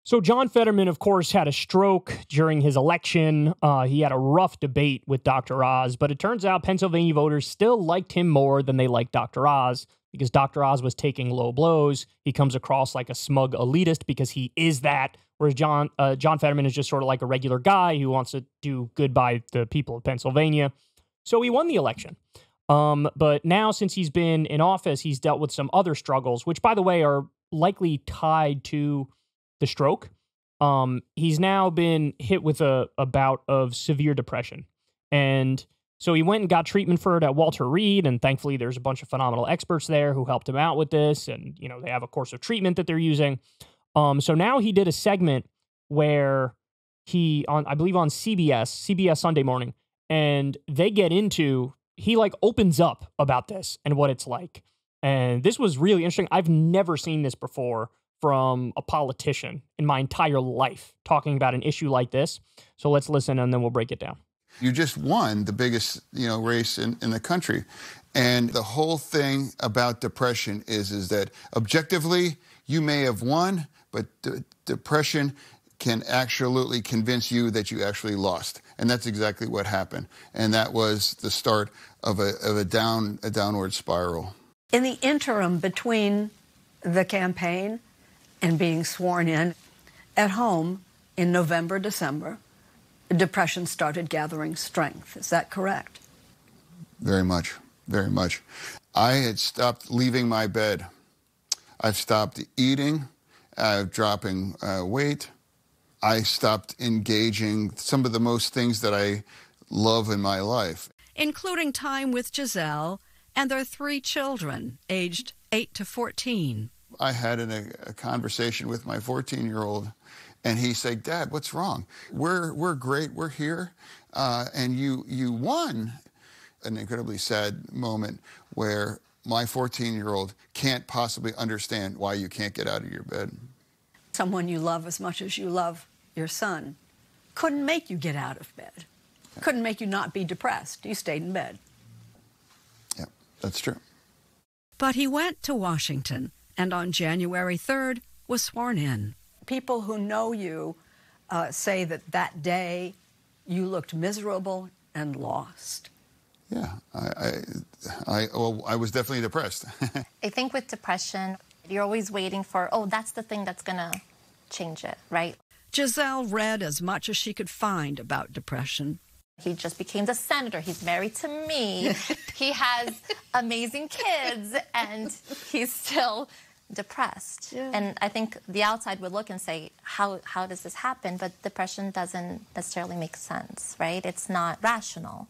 So John Fetterman, of course, had a stroke during his election. He had a rough debate with Dr. Oz, but it turns out Pennsylvania voters still liked him more than they liked Dr. Oz because Dr. Oz was taking low blows. He comes across like a smug elitist because he is that, whereas John Fetterman is just sort of like a regular guy who wants to do good by the people of Pennsylvania. So he won the election. But now, since he's been in office, he's dealt with some other struggles, which, by the way, are likely tied to the stroke. He's now been hit with a bout of severe depression. And so he went and got treatment for it at Walter Reed, and thankfully there's a bunch of phenomenal experts there who helped him out with this, and, you know, they have a course of treatment that they're using. So now he did a segment where I believe on CBS Sunday Morning, and they get into, he like opens up about this and what it's like. And this was really interesting. I've never seen this before from a politician in my entire life talking about an issue like this. So let's listen and then we'll break it down. You just won the biggest, race in the country. And the whole thing about depression is that objectively you may have won, but depression can absolutely convince you that you actually lost. And that's exactly what happened. And that was the start of a downward spiral. In the interim between the campaign and being sworn in, at home in November, December, depression started gathering strength. Is that correct? Very much, very much. I had stopped leaving my bed. I've stopped eating, dropping weight. I stopped engaging some of the most things that I love in my life. Including time with Giselle and their 3 children, aged 8 to 14. I had a conversation with my 14-year-old, and he said, "Dad, what's wrong? We're great. We're here, and you won." An incredibly sad moment where my 14-year-old can't possibly understand why you can't get out of your bed. Someone you love as much as you love your son couldn't make you get out of bed, couldn't make you not be depressed. You stayed in bed. Yeah, that's true. But he went to Washington, and on January 3rd was sworn in. People who know you say that day you looked miserable and lost. Yeah, I was definitely depressed. I think with depression, you're always waiting for, that's the thing that's going to change it, right? Giselle read as much as she could find about depression. He just became the senator. He's married to me. He has amazing kids, and he's still depressed. Yeah. And I think the outside would look and say, how does this happen? But depression doesn't necessarily make sense, right? It's not rational.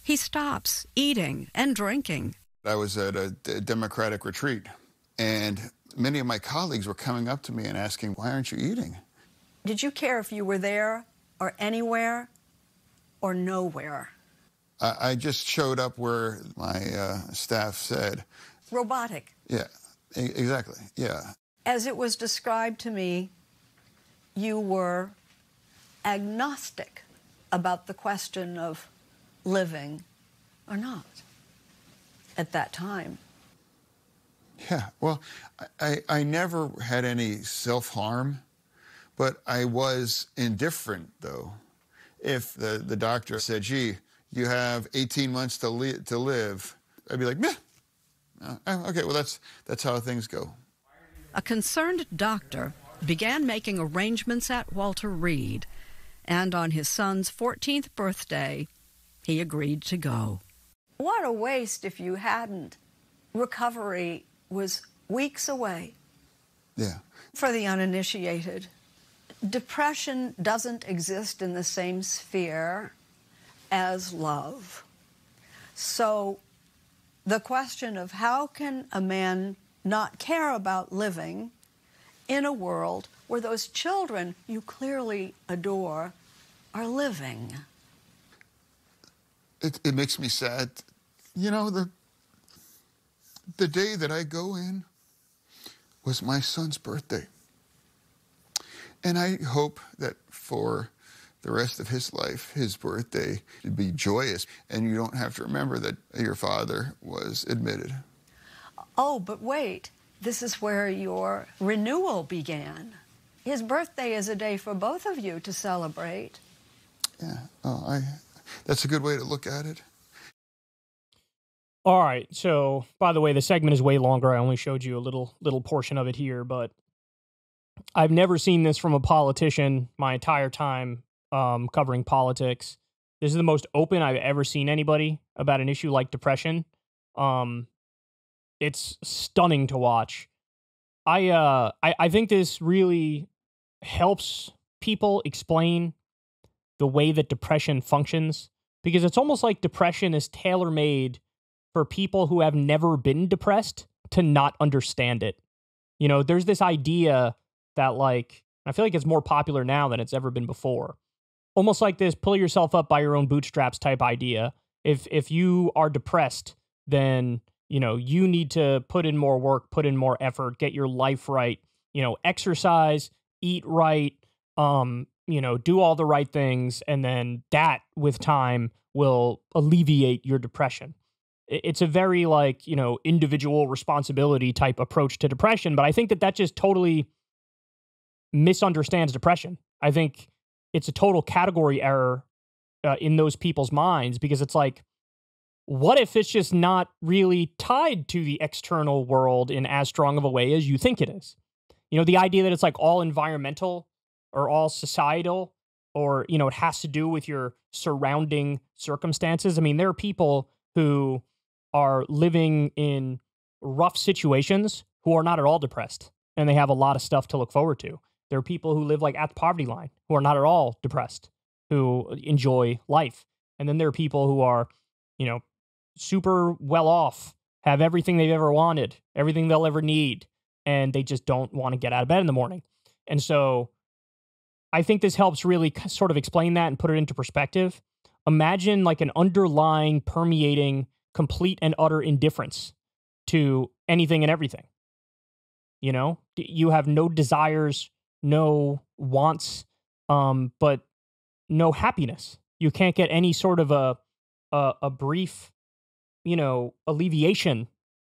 He stops eating and drinking. I was at a Democratic retreat, and many of my colleagues were coming up to me and asking, "Why aren't you eating?" Did you care if you were there or anywhere or nowhere? I just showed up where my staff said. Robotic. Yeah, exactly, yeah. As it was described to me, you were agnostic about the question of living or not at that time. Yeah, well, I never had any self-harm, but I was indifferent, though. If the doctor said, "Gee, you have 18 months to live," I'd be like, "Meh, okay, well, that's how things go." A concerned doctor began making arrangements at Walter Reed, and on his son's 14th birthday, he agreed to go. What a waste if you hadn't. Recovery was weeks away. Yeah. For the uninitiated, depression doesn't exist in the same sphere as love. So the question of how can a man not care about living in a world where those children you clearly adore are living? It makes me sad. The day that I go in was my son's birthday. And I hope that for the rest of his life, his birthday should be joyous, and you don't have to remember that your father was admitted. Oh, but wait, this is where your renewal began. his birthday is a day for both of you to celebrate. Yeah. Oh, that's a good way to look at it. All right. So, by the way, the segment is way longer. I only showed you a little portion of it here, but I've never seen this from a politician my entire time covering politics. This is the most open I've ever seen anybody about an issue like depression. It's stunning to watch. I think this really helps people explain the way that depression functions, because it's almost like depression is tailor-made for people who have never been depressed to not understand it. You know, there's this idea that, like, I feel like it's more popular now than it's ever been before. Almost like this pull yourself up by your own bootstraps type idea. If you are depressed, then, you know, you need to put in more work, put in more effort, get your life right, you know, exercise, eat right, you know, do all the right things, and then that with time will alleviate your depression. It's a very, like, you know, individual responsibility type approach to depression, but I think that just totally misunderstands depression. I think it's a total category error in those people's minds, because it's like, what if it's just not really tied to the external world in as strong of a way as you think it is? You know, the idea that it's like all environmental or all societal, or, you know, it has to do with your surrounding circumstances. I mean, there are people who are living in rough situations who are not at all depressed, and they have a lot of stuff to look forward to. There are people who live like at the poverty line who are not at all depressed, who enjoy life. And then there are people who are, you know, super well off, have everything they've ever wanted, everything they'll ever need, and they just don't want to get out of bed in the morning. And so I think this helps really sort of explain that and put it into perspective. Imagine like an underlying, permeating, complete and utter indifference to anything and everything. You know, you have no desires, no wants, but no happiness. You can't get any sort of a brief, you know, alleviation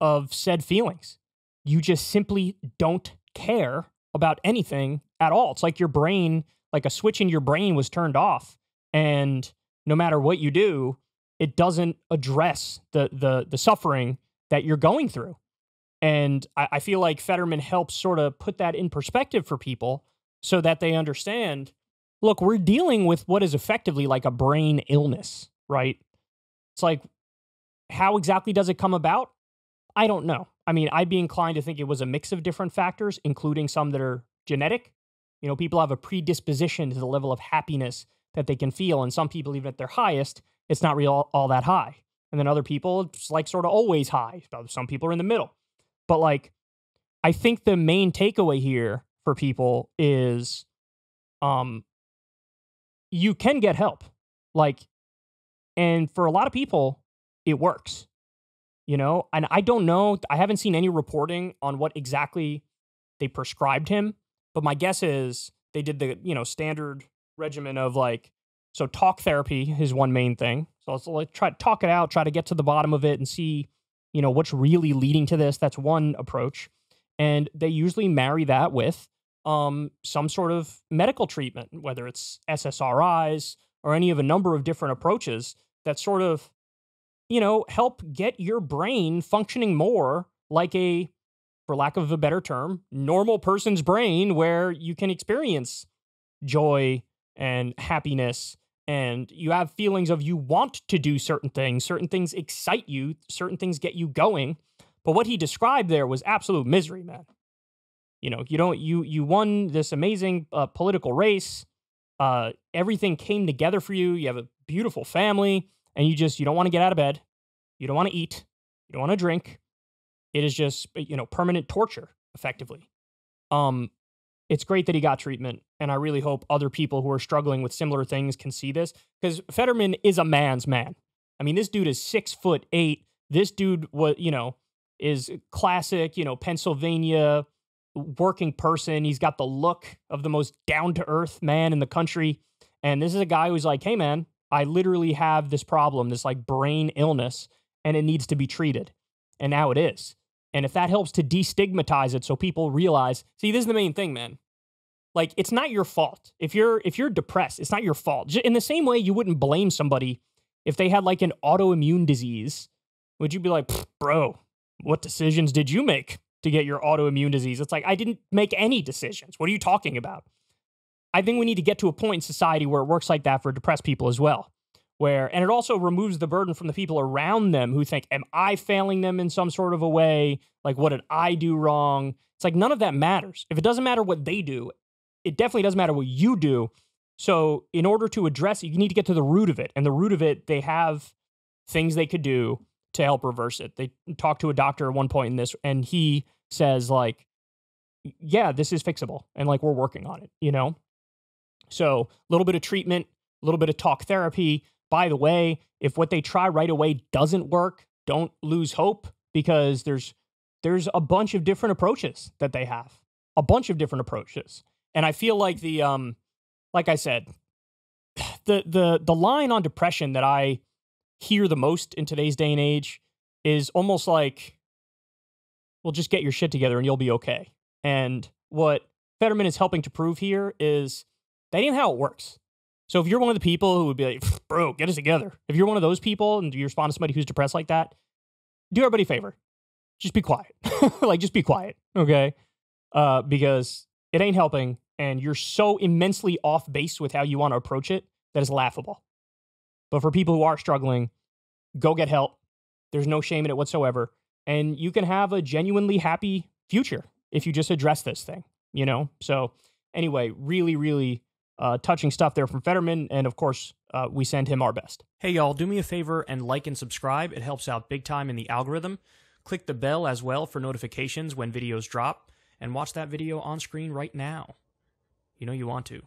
of said feelings. You just simply don't care about anything at all. It's like your brain, like a switch in your brain was turned off, and no matter what you do, it doesn't address the suffering that you're going through. And I feel like Fetterman helps sort of put that in perspective for people so that they understand, look, we're dealing with what is effectively like a brain illness, right? It's like, how exactly does it come about? I don't know. I mean, I'd be inclined to think it was a mix of different factors, including some that are genetic. You know, people have a predisposition to the level of happiness that they can feel. And some people, even at their highest, it's not real all that high. And then other people, it's like sort of always high. Some people are in the middle. But like, I think the main takeaway here for people is you can get help. Like, and for a lot of people, it works. You know, and I don't know, I haven't seen any reporting on what exactly they prescribed him, but my guess is they did the, you know, standard regimen of like, so talk therapy is one main thing. So let's like try to talk it out, try to get to the bottom of it and see, you know, what's really leading to this. That's one approach. And they usually marry that with some sort of medical treatment, whether it's SSRIs or any of a number of different approaches that sort of, you know, help get your brain functioning more like a, for lack of a better term, normal person's brain, where you can experience joy and happiness, and you have feelings of you want to do certain things excite you, certain things get you going. But what he described there was absolute misery, man. You know, you won this amazing political race. Everything came together for you. You have a beautiful family, and you don't want to get out of bed. You don't want to eat. You don't want to drink. It is just, you know, permanent torture, effectively. It's great that he got treatment, and I really hope other people who are struggling with similar things can see this, because Fetterman is a man's man. I mean, this dude is 6'8". This dude was, you know, is classic, you know, Pennsylvania working person. He's got the look of the most down-to-earth man in the country. And this is a guy who's like, hey, man, I literally have this problem, this like brain illness, and it needs to be treated. And now it is. And if that helps to destigmatize it so people realize, see, this is the main thing, man. Like, it's not your fault. If you're depressed, it's not your fault. In the same way you wouldn't blame somebody if they had like an autoimmune disease. Would you be like, bro, what decisions did you make to get your autoimmune disease? It's like, I didn't make any decisions. What are you talking about? I think we need to get to a point in society where it works like that for depressed people as well. And it also removes the burden from the people around them who think, am I failing them in some sort of a way? Like, what did I do wrong? It's like, none of that matters. If it doesn't matter what they do, it definitely doesn't matter what you do. So in order to address it, you need to get to the root of it. And the root of it, they have things they could do to help reverse it. They talked to a doctor at one point in this, and he says, like, yeah, this is fixable. And, like, we're working on it, you know? So a little bit of treatment, a little bit of talk therapy. By the way, if what they try right away doesn't work, don't lose hope, because there's a bunch of different approaches that they have. A bunch of different approaches. And I feel like like I said, the line on depression that I hear the most in today's day and age is almost like, well, just get your shit together and you'll be okay. And what Fetterman is helping to prove here is that ain't how it works. So if you're one of the people who would be like, bro, get us together. If you're one of those people and you respond to somebody who's depressed like that, do everybody a favor. Just be quiet. Like, just be quiet, okay? Because it ain't helping, and you're so immensely off base with how you want to approach it that is laughable. But for people who are struggling, go get help. There's no shame in it whatsoever. And you can have a genuinely happy future if you just address this thing, you know? So anyway, really, really touching stuff there from Fetterman. And of course, we send him our best. Hey, y'all, do me a favor and like and subscribe. It helps out big time in the algorithm. Click the bell as well for notifications when videos drop. And watch that video on screen right now. You know you want to.